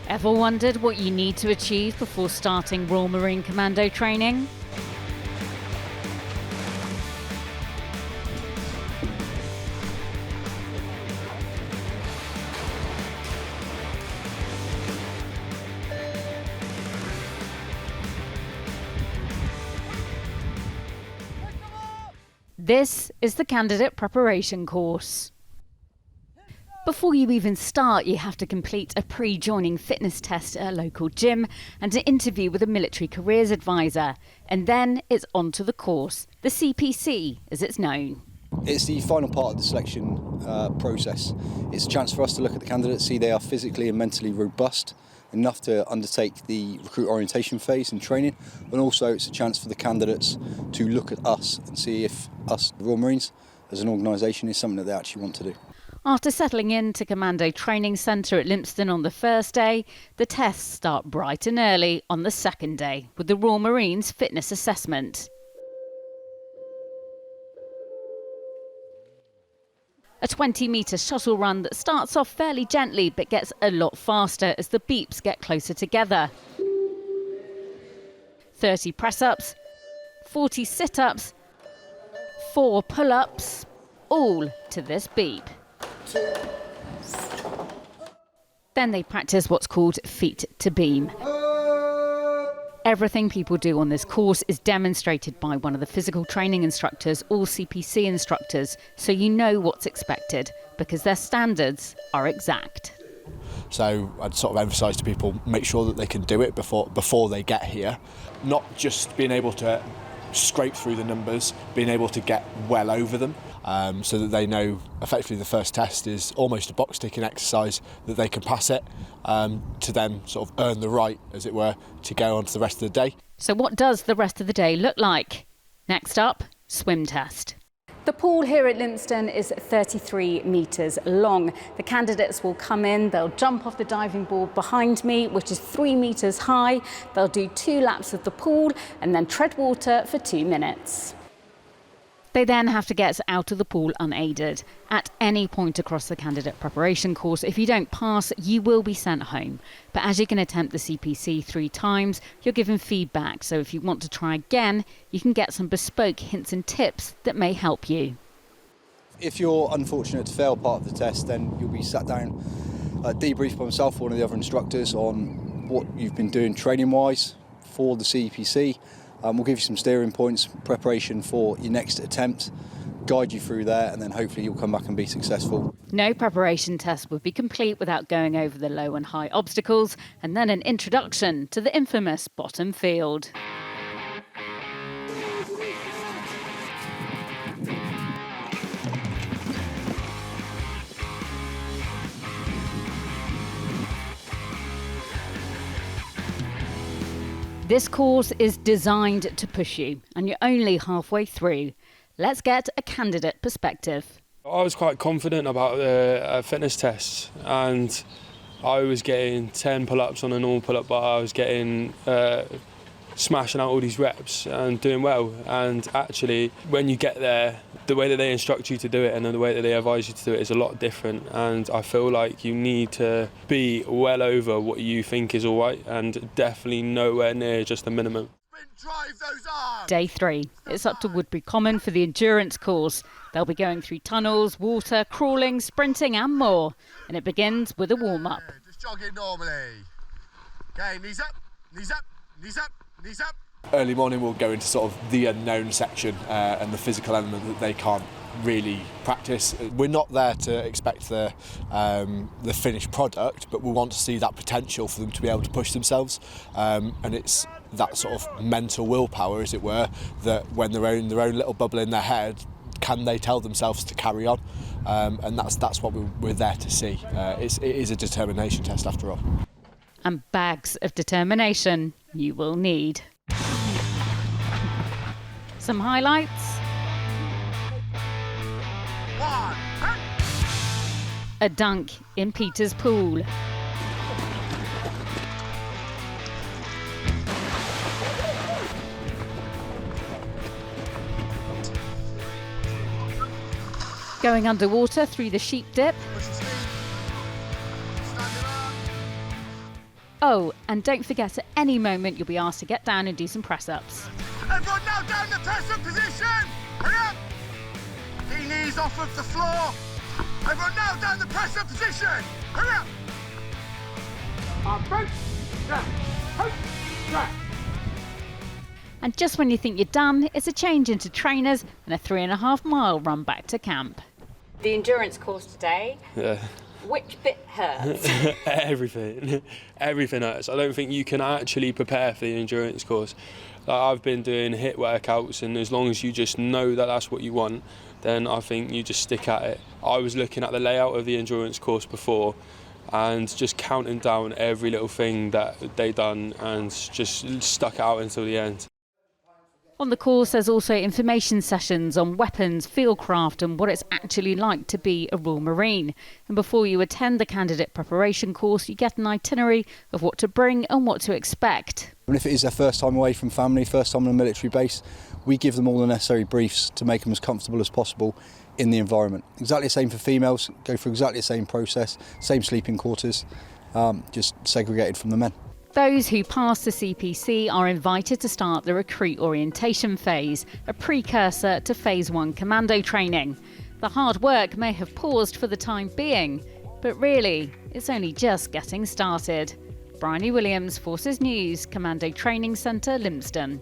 Ever wondered what you need to achieve before starting Royal Marine Commando training? This is the candidate preparation course. Before you even start, you have to complete a pre-joining fitness test at a local gym and an interview with a military careers advisor. And then it's on to the course, the CPC as it's known. It's the final part of the selection process. It's a chance for us to look at the candidates, see they are physically and mentally robust enough to undertake the recruit orientation phase and training, and also it's a chance for the candidates to look at us and see if us, the Royal Marines, as an organisation, is something that they actually want to do. After settling into Commando Training Centre at Lympstone on the first day, the tests start bright and early on the second day with the Royal Marines Fitness Assessment. A 20-metre shuttle run that starts off fairly gently but gets a lot faster as the beeps get closer together. 30 press-ups, 40 sit-ups, 4 pull-ups, all to this beep. Then they practice what's called feet to beam. Everything people do on this course is demonstrated by one of the physical training instructors, all CPC instructors, so you know what's expected because their standards are exact. So I'd sort of emphasise to people, make sure that they can do it before they get here. Not just being able to scrape through the numbers, being able to get well over them, so that they know effectively the first test is almost a box ticking exercise, that they can pass it to then sort of earn the right, as it were, to go on to the rest of the day. So what does the rest of the day look like? Next up, swim test. The pool here at Lympstone is 33 metres long. The candidates will come in, they'll jump off the diving board behind me, which is 3 metres high. They'll do 2 laps of the pool and then tread water for 2 minutes. They then have to get out of the pool unaided. At any point across the candidate preparation course, if you don't pass, you will be sent home. But as you can attempt the CPC 3 times, you're given feedback. So if you want to try again, you can get some bespoke hints and tips that may help you. If you're unfortunate to fail part of the test, then you'll be sat down, debriefed by myself or one of the other instructors on what you've been doing training-wise for the CPC. We'll give you some steering points, preparation for your next attempt, guide you through there, and then hopefully you'll come back and be successful. No preparation test would be complete without going over the low and high obstacles, and then an introduction to the infamous bottom field. This course is designed to push you, and you're only halfway through. Let's get a candidate perspective. I was quite confident about the fitness tests, and I was getting 10 pull-ups on a normal pull-up bar. I was getting smashing out all these reps and doing well. And actually, when you get there, the way that they instruct you to do it and the way that they advise you to do it is a lot different. And I feel like you need to be well over what you think is all right, and definitely nowhere near just the minimum. Day 3. It's up to Woodbury Common for the endurance course. They'll be going through tunnels, water, crawling, sprinting and more. And it begins with a warm-up. Just jogging normally. Okay, knees up, knees up, knees up, knees up. Early morning we'll go into sort of the unknown section and the physical element that they can't really practice. We're not there to expect the finished product, but we want to see that potential for them to be able to push themselves, and it's that sort of mental willpower, as it were, that when they're in their own little bubble in their head, can they tell themselves to carry on, and that's what we're there to see. It is a determination test after all. And bags of determination you will need. Some highlights. A dunk in Peter's pool. Going underwater through the sheep dip. Oh, and don't forget at any moment you'll be asked to get down and do some press-ups. Everyone now down the press-up position. Hurry up. Knees off of the floor. Everyone now down the press-up position. Hurry up. And just when you think you're done, it's a change into trainers and a 3.5 mile run back to camp. The endurance course today, Yeah. which bit hurts? Everything hurts. I don't think you can actually prepare for the endurance course. Like, I've been doing HIIT workouts, and as long as you just know that that's what you want, then I think you just stick at it. I was looking at the layout of the endurance course before and just counting down every little thing that they done and just stuck it out until the end. On the course, there's also information sessions on weapons, fieldcraft and what it's actually like to be a Royal Marine. And before you attend the candidate preparation course, you get an itinerary of what to bring and what to expect. And if it is their first time away from family, first time on a military base, we give them all the necessary briefs to make them as comfortable as possible in the environment. Exactly the same for females, go through exactly the same process, same sleeping quarters, just segregated from the men. Those who pass the CPC are invited to start the recruit orientation phase, a precursor to Phase 1 commando training. The hard work may have paused for the time being, but really, it's only just getting started. Bryony Williams, Forces News, Commando Training Centre, Lympstone.